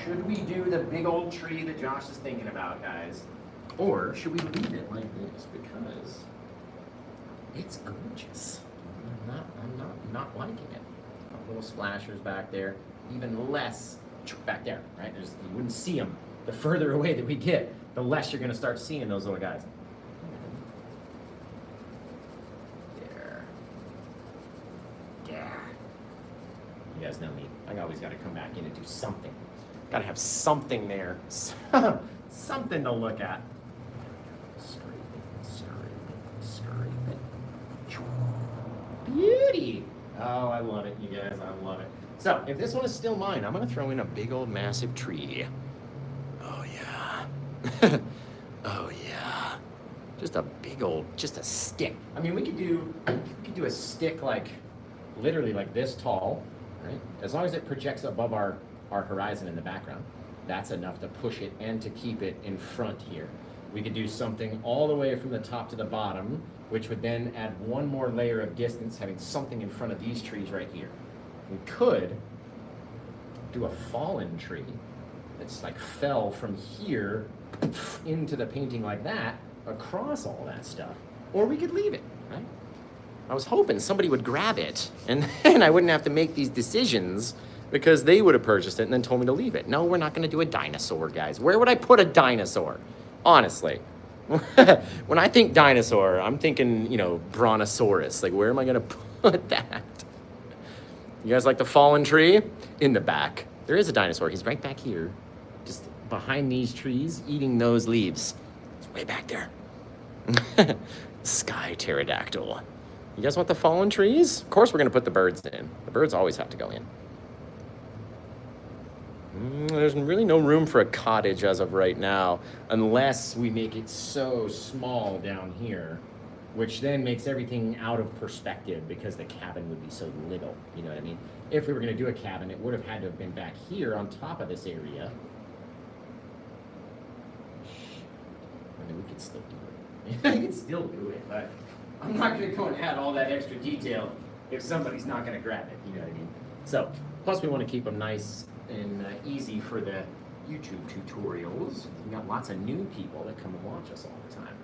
Should we do the big old tree that Josh is thinking about, guys? Or should we leave it like this, because it's gorgeous. I'm not liking it. Little splashers back there, even less back there, right? You wouldn't see them. The further away that we get, the less you're gonna start seeing those little guys. There. You guys know me. I always gotta come back in and do something. Gotta have something there. Something to look at. Beauty! Oh, I love it, you guys. I love it. So, if this one is still mine, I'm going to throw in a big old massive tree. Oh, yeah. Oh, yeah. Just a big old, just a stick. I mean, we could do a stick like, literally like this tall, right? As long as it projects above our horizon in the background, that's enough to push it and to keep it in front here. We could do something all the way from the top to the bottom, which would then add one more layer of distance, having something in front of these trees right here. We could do a fallen tree that's like fell from here into the painting like that, across all that stuff. Or we could leave it, right? I was hoping somebody would grab it, and then I wouldn't have to make these decisions, because they would have purchased it and then told me to leave it. No, we're not gonna do a dinosaur, guys. Where would I put a dinosaur? Honestly. When I think dinosaur, I'm thinking, brontosaurus. Like, where am I gonna put that? You guys like the fallen tree? In the back. There is a dinosaur. He's right back here, just behind these trees, eating those leaves. It's way back there. Sky pterodactyl. You guys want the fallen trees? Of course we're gonna put the birds in. The birds always have to go in. There's really no room for a cottage as of right now, unless we make it so small down here, which then makes everything out of perspective, because the cabin would be so little, you know what I mean? If we were gonna do a cabin, it would have had to have been back here on top of this area. I mean, we could still do it. I could still do it, but I'm not gonna go and add all that extra detail if somebody's not gonna grab it, you know what I mean? So, plus we wanna keep them nice and easy for the YouTube tutorials. We got lots of new people that come and watch us all the time.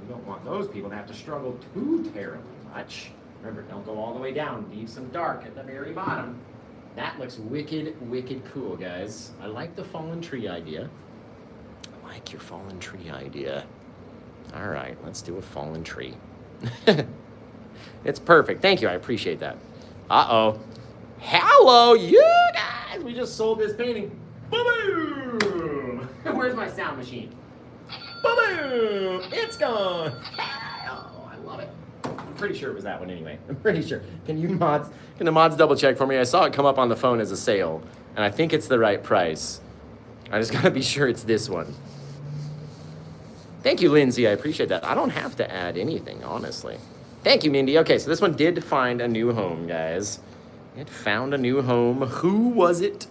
We don't want those people to have to struggle too terribly much. Remember, don't go all the way down. Leave some dark at the very bottom. That looks wicked, wicked cool, guys. I like the fallen tree idea. I like your fallen tree idea. All right, let's do a fallen tree. It's perfect. Thank you. I appreciate that. Uh-oh. Hello, you guys! We just sold this painting. Boom! Where's my sound machine? Boom! It's gone. Oh, I love it. pretty sure it was that one anyway. I'm pretty sure. Can the mods double check for me? I saw it come up on the phone as a sale, and I think it's the right price. I just gotta be sure it's this one. Thank you, Lindsay. I appreciate that. I don't have to add anything, honestly. Thank you, Mindy. Okay, so this one did find a new home, guys. It found a new home. Who was it?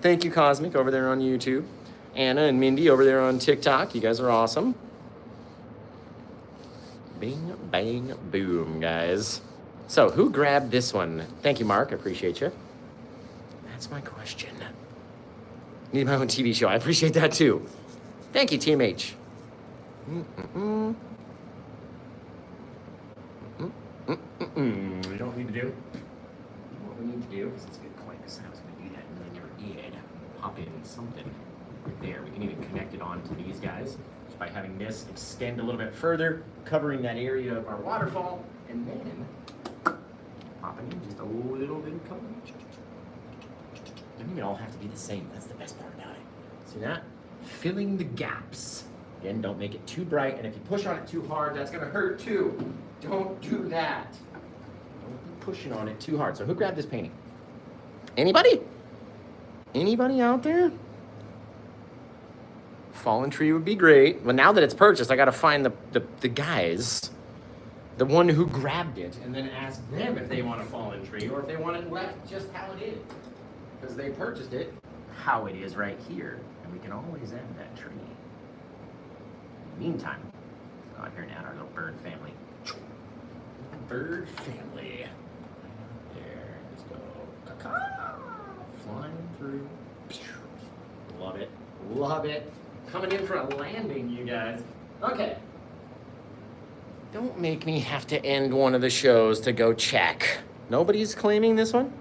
Thank you, Cosmic, over there on YouTube. Anna and Mindy over there on TikTok. You guys are awesome. Bing, bang, boom, guys. So, who grabbed this one? Thank you, Mark. I appreciate you. That's my question. Need my own TV show. I appreciate that, too. Thank you, TMH. We don't need to do what we need to do, because it's a good point, because I was going to do that, and then your id pop in something right there. We can even connect it on to these guys just by having this extend a little bit further, covering that area of our waterfall, and then popping in just a little bit of color. Doesn't even all have to be the same. That's the best part about it. See that? Filling the gaps. Again, don't make it too bright, and if you push on it too hard, that's gonna hurt too. Don't do that. Don't be pushing on it too hard. So who grabbed this painting? Anybody? Anybody out there? Fallen tree would be great. Well, now that it's purchased, I gotta find the guys, the one who grabbed it, and then ask them if they want a fallen tree or if they want it left just how it is. Because they purchased it how it is right here. And we can always add that tree. Meantime, out here now, our little bird family. Bird family. There, let's go. Caw-caw. Flying through. Love it. Love it. Coming in for a landing, you guys. Okay. Don't make me have to end one of the shows to go check. Nobody's claiming this one?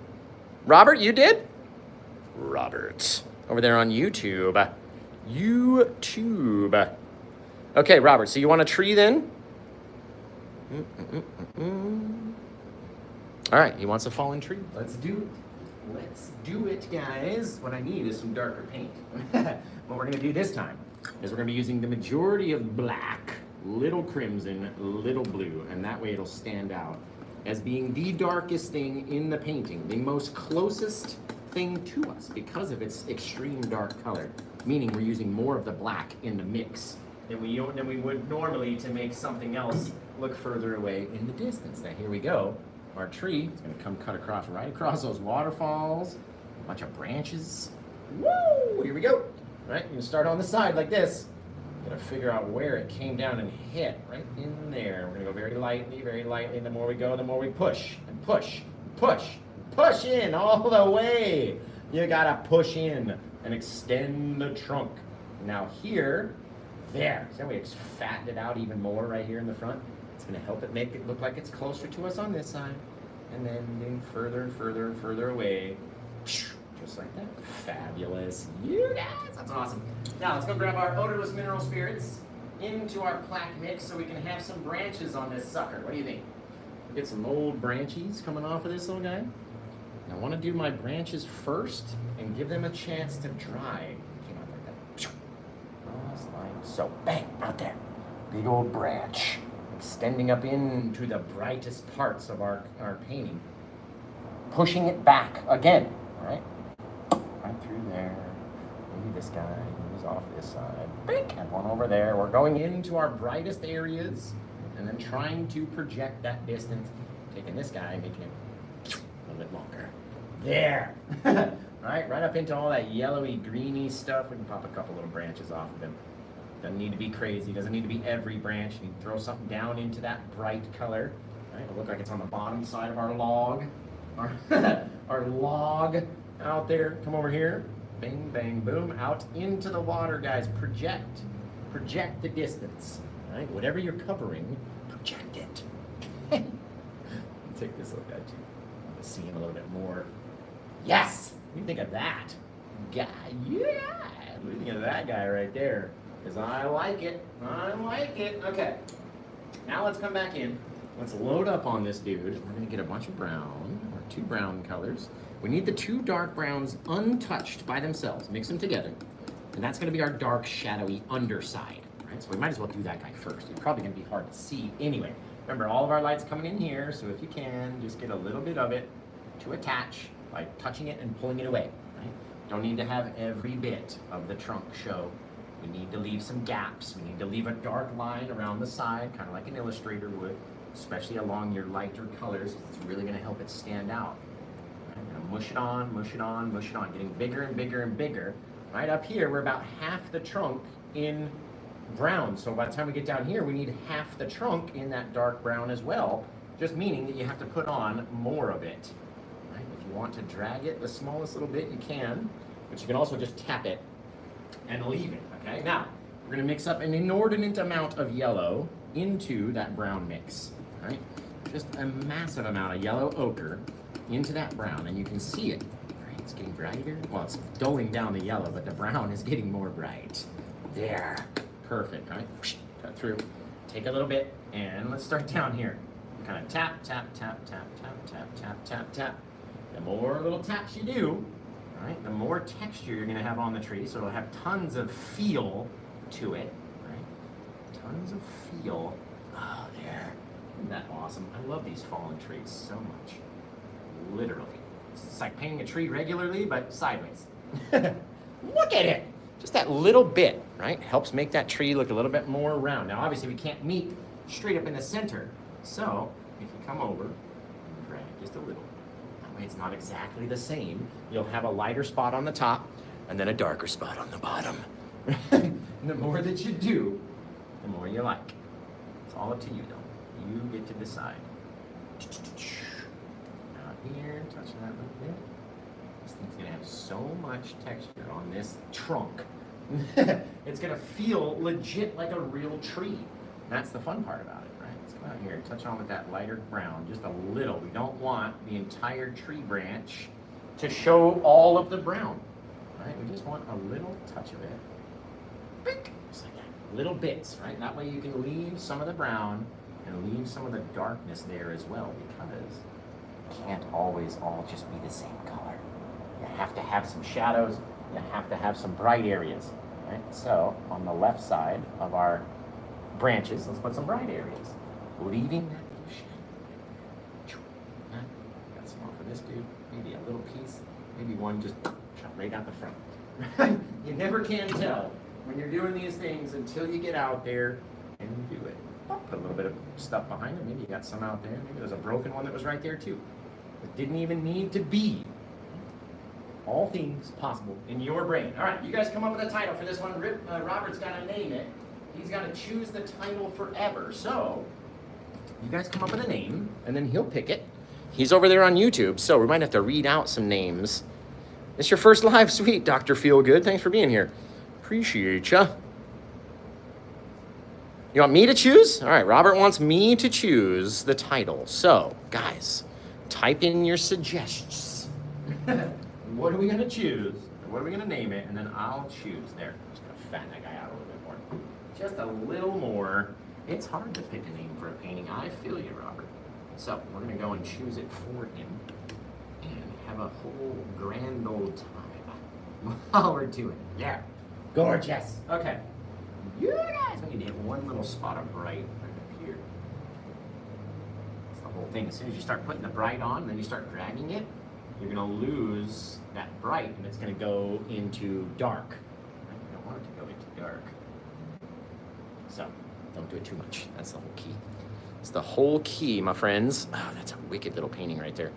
Robert, you did? Robert. Over there on YouTube. YouTube. Okay, Robert, so you want a tree then? All right, he wants a fallen tree. Let's do it. Let's do it, guys. What I need is some darker paint. What we're gonna do this time is we're gonna be using the majority of black, little crimson, little blue, and that way it'll stand out as being the darkest thing in the painting, the most closest thing to us because of its extreme dark color, meaning we're using more of the black in the mix than we would normally to make something else look further away in the distance. Now here we go. Our tree is gonna come cut across right across those waterfalls, a bunch of branches. Woo! Here we go. All right, you can start on the side like this. Gotta figure out where it came down and hit, right in there. We're gonna go very lightly. The more we go, the more we push and push, push in all the way. You gotta push in and extend the trunk. Now here, there. So we fattened it out even more right here in the front. It's gonna help it make it look like it's closer to us on this side. And then further and further away. Just like that. Fabulous. You guys, that's awesome. Now let's go grab our odorless mineral spirits into our plaque mix so we can have some branches on this sucker. What do you think? Get some old branches coming off of this little guy. I want to do my branches first and give them a chance to dry. Came out like that. Just like so. Bang, right there. Big old branch. Extending up into the brightest parts of our painting. Pushing it back again. All right? Right through there. Maybe this guy moves off this side. Bink, and one over there. We're going into our brightest areas and then trying to project that distance. Taking this guy and making it a little bit longer. There. Right up into all that yellowy, greeny stuff. We can pop a couple little branches off of him. Doesn't need to be crazy. Doesn't need to be every branch. You need to throw something down into that bright color. Right? It'll look like it's on the bottom side of our log. Our log out there. Come over here. Bang, bang, boom. Out into the water, guys. Project. Project the distance. Right? Whatever you're covering, project it. Take this little guy too. See him a little bit more. Yes! What do you think of that? Guy, yeah! What do you think of that guy right there? Because I like it. I like it. Okay. Now let's come back in. Let's load up on this dude. We're going to get a bunch of brown, or 2 brown colors. We need the 2 dark browns untouched by themselves. Mix them together. And that's going to be our dark, shadowy underside. Right? So we might as well do that guy first. It's probably going to be hard to see anyway. Remember, all of our light's coming in here, so if you can, just get a little bit of it to attach by touching it and pulling it away. Right? Don't need to have every bit of the trunk show. We need to leave some gaps. We need to leave a dark line around the side, kind of like an illustrator would, especially along your lighter colors. It's really going to help it stand out. Right? I'm going to mush it on, mush it on, mush it on, getting bigger and bigger and bigger. Right up here, we're about half the trunk in brown. So by the time we get down here, we need half the trunk in that dark brown as well, just meaning that you have to put on more of it. Right? If you want to drag it the smallest little bit, you can, but you can also just tap it and leave it, okay? Now, we're gonna mix up an inordinate amount of yellow into that brown mix, right? Just a massive amount of yellow ochre into that brown, and you can see it, right? It's getting brighter. Well, it's dulling down the yellow, but the brown is getting more bright. There, perfect, right? Cut through, take a little bit, and let's start down here. Kind of tap, tap, tap, tap, tap, tap, tap, tap, tap. The more little taps you do, right, the more texture you're going to have on the tree, so it'll have tons of feel to it, right? Tons of feel. Oh, there. Isn't that awesome? I love these fallen trees so much. Literally. It's like painting a tree regularly, but sideways. Look at it! Just that little bit, right, helps make that tree look a little bit more round. Now, obviously, we can't meet straight up in the center, so if you come over and drag just a little, it's not exactly the same. You'll have a lighter spot on the top and then a darker spot on the bottom. And the more that you do, the more you like. It's all up to you though. You get to decide. Out here, touching that little bit. This thing's gonna have so much texture on this trunk. It's gonna feel legit like a real tree. That's the fun part about it. Let's come out here and touch on with that lighter brown, just a little. We don't want the entire tree branch to show all of the brown, right? We just want a little touch of it. Bink! Just like that. Little bits, right? That way you can leave some of the brown and leave some of the darkness there as well, because it can't always all just be the same color. You have to have some shadows. You have to have some bright areas, right? So on the left side of our branches, let's put some bright areas. Leaving that little shit. Got some off of this dude. Maybe a little piece. Maybe one just right out the front. You never can tell when you're doing these things until you get out there and do it. Put a little bit of stuff behind it. Maybe you got some out there. Maybe there's a broken one that was right there too. It didn't even need to be. All things possible in your brain. All right, you guys come up with a title for this one. Robert's got to name it. He's got to choose the title forever. So you guys come up with a name, and then he'll pick it. He's over there on YouTube, so we might have to read out some names. It's your first live. Sweet, Dr. Feelgood. Thanks for being here. Appreciate ya. You want me to choose? All right, Robert wants me to choose the title. So, guys, type in your suggestions. What are we going to choose? What are we going to name it? And then I'll choose. There, I'm just going to fatten that guy out a little bit more. Just a little more. It's hard to pick a name for a painting. I feel you, Robert. So we're going to go and choose it for him and have a whole grand old time while we're doing it. Yeah. Gorgeous. Okay. You guys, we need to get one little spot of bright right up here. That's the whole thing. As soon as you start putting the bright on, and then you start dragging it, you're going to lose that bright, and it's going to go into dark. Right? You don't want it to go into dark. So don't do it too much. That's the whole key. It's the whole key, my friends. Oh, that's a wicked little painting right there.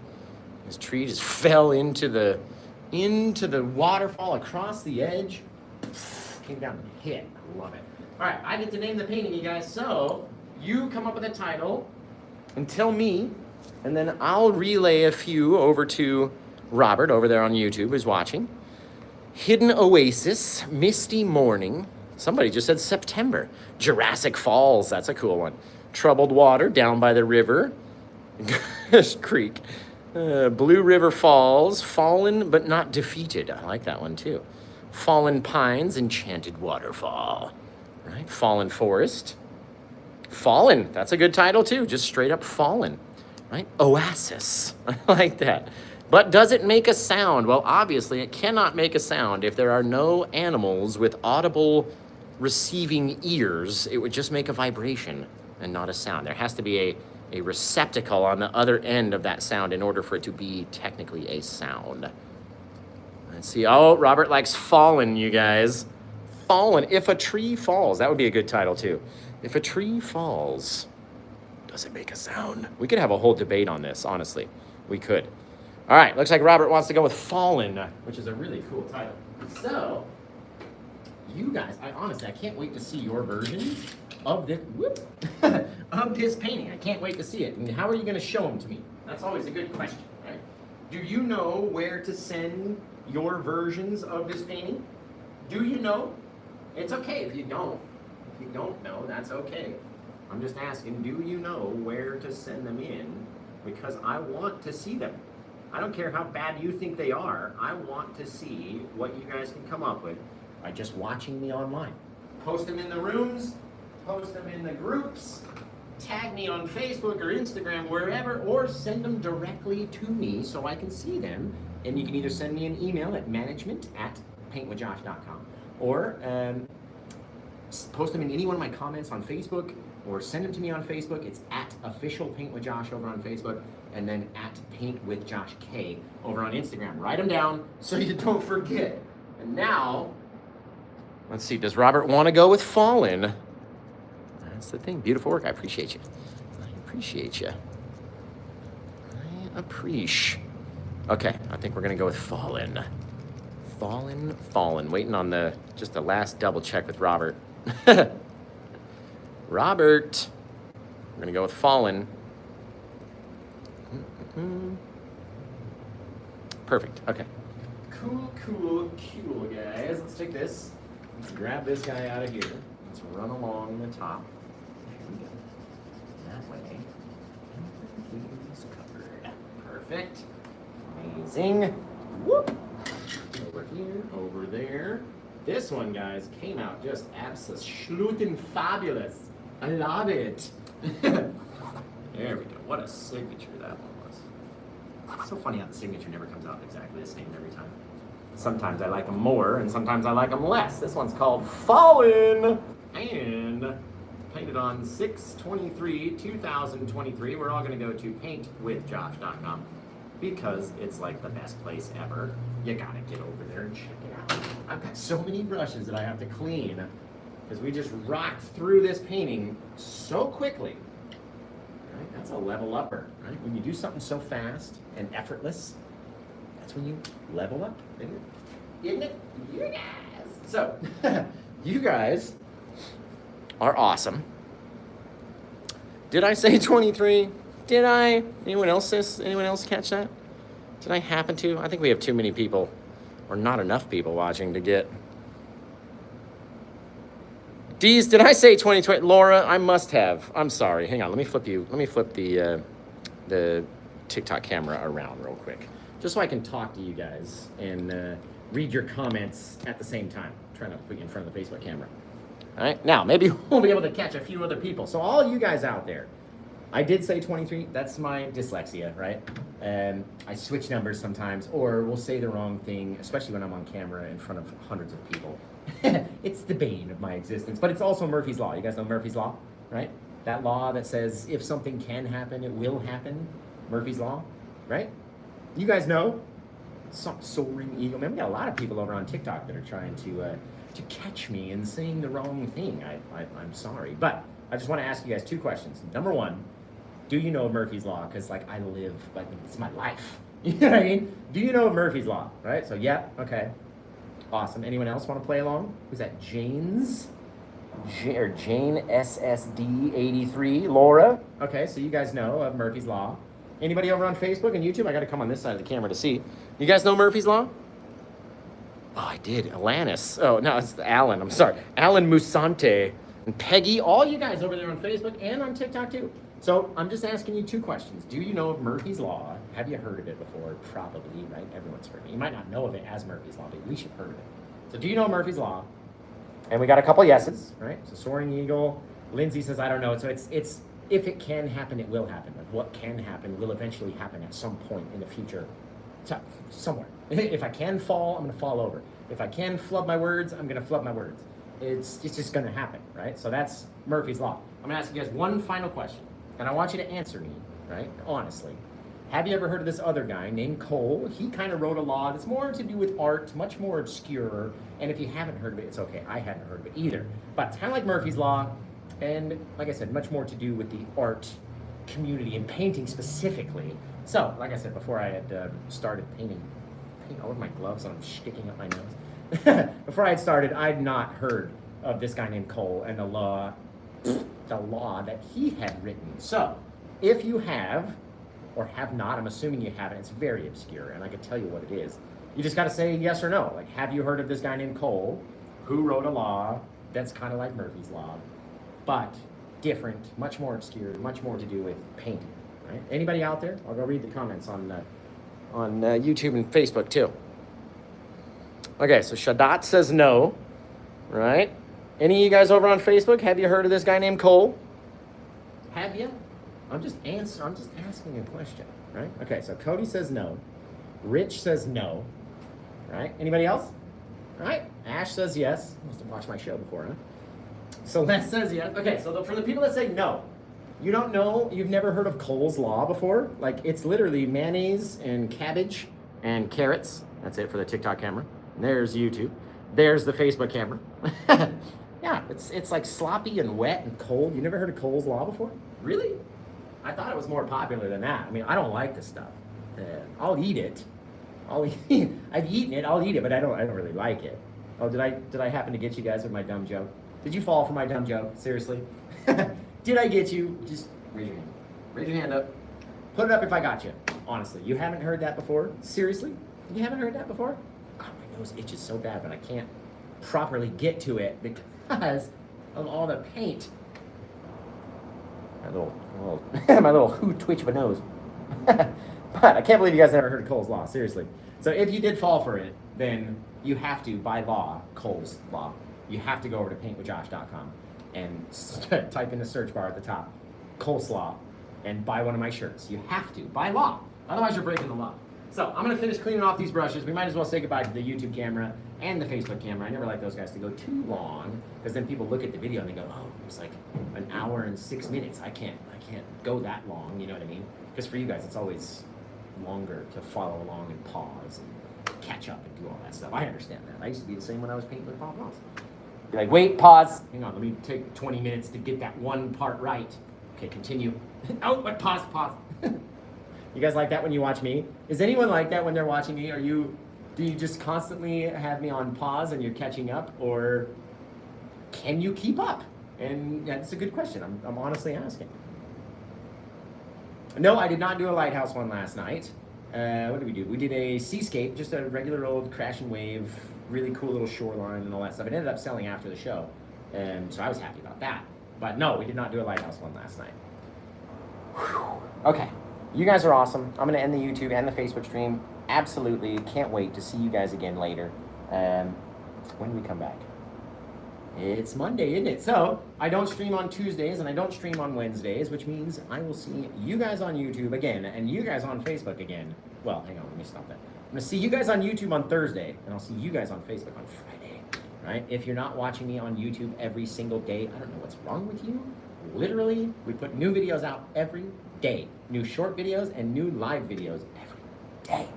This tree just fell into the waterfall across the edge. Came down and hit. I love it. All right, I get to name the painting, you guys. So you come up with a title and tell me, and then I'll relay a few over to Robert over there on YouTube who's watching. Hidden Oasis, Misty Morning. Somebody just said September. Jurassic Falls, that's a cool one. Troubled Water, Down by the River. Creek. Blue River Falls, Fallen but Not Defeated. I like that one too. Fallen Pines, Enchanted Waterfall. Right? Fallen Forest. Fallen, that's a good title too. Just straight up Fallen. Right? Oasis. I like that. But does it make a sound? Well, obviously it cannot make a sound if there are no animals with audible receiving ears. It would just make a vibration. and not a sound. There has to be a receptacle on the other end of that sound in order for it to be technically a sound. Let's see. Oh, Robert likes fallen, you guys. Fallen. If a tree falls. That would be a good title, too. If a tree falls, does it make a sound? We could have a whole debate on this, honestly. We could. All right. Looks like Robert wants to go with fallen, which is a really cool title. So, you guys, honestly, I can't wait to see your version of this, of this painting. I can't wait to see it. And how are you going to show them to me? That's always a good question, right? Do you know where to send your versions of this painting? Do you know? It's okay if you don't. If you don't know, that's okay. I'm just asking, do you know where to send them in? Because I want to see them. I don't care how bad you think they are. I want to see what you guys can come up with by just watching me online. Post them in the rooms, post them in the groups, tag me on Facebook or Instagram, wherever, or send them directly to me so I can see them. And you can either send me an email at management@paintwithjosh.com or post them in any one of my comments on Facebook or send them to me on Facebook. It's at official Paint with Josh over on Facebook and then at Paint with Josh K over on Instagram. Write them down so you don't forget. And now, let's see, does Robert want to go with Fallen? That's the thing. Beautiful work. I appreciate you. I appreciate you. I appreciate. Okay, I think we're gonna go with Fallen. Fallen. Waiting on just the last double check with Robert. Robert. We're gonna go with Fallen. Perfect. Okay. Cool, guys. Let's take this. Let's grab this guy out of here. Let's run along the top. There we go. That way. He's covered. Perfect. Amazing. Whoop. Over here, over there. This one, guys, came out just absolutely fabulous. I love it. There we go. What a signature that one was. It's so funny how the signature never comes out exactly the same every time. Sometimes I like them more, and sometimes I like them less. This one's called Fallen, and painted on 6/23/2023. We're all going to go to paintwithjosh.com because it's like the best place ever. You got to get over there and check it out. I've got so many brushes that I have to clean because we just rocked through this painting so quickly. Right? That's a level upper, right? When you do something so fast and effortless, that's when you level up, isn't it? Isn't it? You guys. So, you guys are awesome. Did I say 23? Did I? Anyone else catch that? Did I happen to? I think we have too many people, or not enough people watching to get. Deez, did I say 2020? Laura, I must have. I'm sorry. Hang on. Let me flip the TikTok camera around real quick, just so I can talk to you guys and read your comments at the same time. I'm trying not to put you in front of the Facebook camera. All right. Now, maybe we'll be able to catch a few other people. So all you guys out there, I did say 23. That's my dyslexia, right? I switch numbers sometimes, or we'll say the wrong thing, especially when I'm on camera in front of hundreds of people. It's the bane of my existence, but it's also Murphy's Law. You guys know Murphy's Law, right? That law that says if something can happen, it will happen. Murphy's Law, right? You guys know. Some soaring eagle. Man, we got a lot of people over on TikTok that are trying to catch me in saying the wrong thing. I'm sorry, but I just want to ask you guys two questions. Number one, do you know Murphy's Law? Because like I live, like it's my life. You know what I mean? Do you know Murphy's Law? Right? So yeah, okay. Awesome. Anyone else want to play along? Who's that? Jane SSD83. Laura. Okay, so you guys know of Murphy's Law. Anybody over on Facebook and YouTube? I got to come on this side of the camera to see. You guys know Murphy's Law? Oh, I did. Alanis. Oh, no, it's Alan. I'm sorry. Alan Musante and Peggy. All you guys over there on Facebook and on TikTok too. So I'm just asking you two questions. Do you know of Murphy's Law? Have you heard of it before? Probably, right? Everyone's heard of it. You might not know of it as Murphy's Law, but at least you've heard of it. So do you know Murphy's Law? And we got a couple yeses, right? So Soaring Eagle. Lindsay says, I don't know. So it's if it can happen, it will happen. Like what can happen will eventually happen at some point in the future. Somewhere. If I can fall, I'm going to fall over. If I can flub my words, I'm going to flub my words. it's just gonna happen, right? So that's Murphy's Law. I'm gonna ask you guys one final question, and I want you to answer me, right? Honestly. Have you ever heard of this other guy named Cole? He kind of wrote a law that's more to do with art, much more obscure. And if you haven't heard of it, it's okay. I hadn't heard of it either. But it's kind of like Murphy's Law. And like I said, much more to do with the art community and painting specifically. So, like I said, before I had started painting all of my gloves, I'm sticking up my nose. Before I had started, I'd not heard of this guy named Cole and the law that he had written. So, if you have, or have not, I'm assuming you haven't, it's very obscure, and I can tell you what it is. You just gotta say yes or no. Like, have you heard of this guy named Cole, who wrote a law that's kind of like Murphy's Law, but different, much more obscure, much more to do with painting, right? Anybody out there? I'll go read the comments on YouTube and Facebook too. Okay, so Shadat says no, right? Any of you guys over on Facebook, have you heard of this guy named Cole? Have you? I'm just asking a question, right? Okay, so Cody says no. Rich says no, right? Anybody else? All right, Ash says yes. Must have watched my show before, huh? Celeste says yes. Okay, so for the people that say no, you don't know, you've never heard of Cole's Law before? Like, it's literally mayonnaise and cabbage and carrots. That's it for the TikTok camera. There's YouTube. There's the Facebook camera. Yeah, it's like sloppy and wet and cold. You never heard of Cole's Law before? Really? I thought it was more popular than that. I mean, I don't like this stuff. I'll eat it. I've eaten it. I'll eat it, but I don't really like it. Oh, did I happen to get you guys with my dumb joke? Did you fall for my dumb joke? Seriously? Did I get you? Just raise your hand. Raise your hand up. Put it up if I got you. Honestly, you haven't heard that before? Seriously? You haven't heard that before? Oh, my nose itches so bad, but I can't properly get to it because of all the paint. My little hoot twitch of a nose. But I can't believe you guys never heard of Cole's Law, seriously. So if you did fall for it, then you have to, by law, Cole's Law, you have to go over to paintwithjosh.com and type in the search bar at the top, coleslaw, and buy one of my shirts. You have to, by law. Otherwise, you're breaking the law. So I'm going to finish cleaning off these brushes. We might as well say goodbye to the YouTube camera and the Facebook camera. I never like those guys to go too long, because then people look at the video and they go, oh, it's like an hour and 6 minutes. I can't go that long, you know what I mean? Because for you guys, it's always longer to follow along and pause and catch up and do all that stuff. I understand that. I used to be the same when I was painting with Bob Ross. Be like, wait, pause. Hang on, let me take 20 minutes to get that one part right. Okay, continue. Oh, but pause. You guys like that when you watch me? Is anyone like that when they're watching me? Do you just constantly have me on pause and you're catching up, or can you keep up? And that's a good question. I'm honestly asking. No, I did not do a lighthouse one last night. What did we do? We did a seascape, just a regular old crash and wave, really cool little shoreline and all that stuff. It ended up selling after the show, and so I was happy about that. But no, we did not do a lighthouse one last night. Whew. Okay, you guys are awesome. I'm gonna end the YouTube and the Facebook stream. Absolutely, can't wait to see you guys again later. When do we come back? It's Monday, isn't it? So, I don't stream on Tuesdays and I don't stream on Wednesdays, which means I will see you guys on YouTube again and you guys on Facebook again. Well, hang on, let me stop that. I'm going to see you guys on YouTube on Thursday, and I'll see you guys on Facebook on Friday, right? If you're not watching me on YouTube every single day, I don't know what's wrong with you. Literally, we put new videos out every day. New short videos and new live videos every day,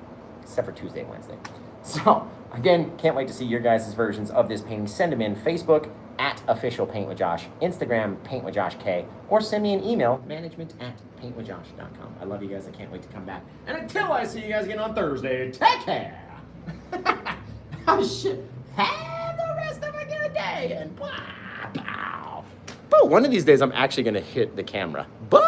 except for Tuesday and Wednesday. So, again, can't wait to see your guys' versions of this painting. Send them in Facebook at Official Paint with Josh, Instagram Paint with Josh K, or send me an email, management@paintwithjosh.com. I love you guys. I can't wait to come back. And until I see you guys again on Thursday, take care. Oh, shit. Have the rest of a good day. And blah, bow. But one of these days, I'm actually going to hit the camera. But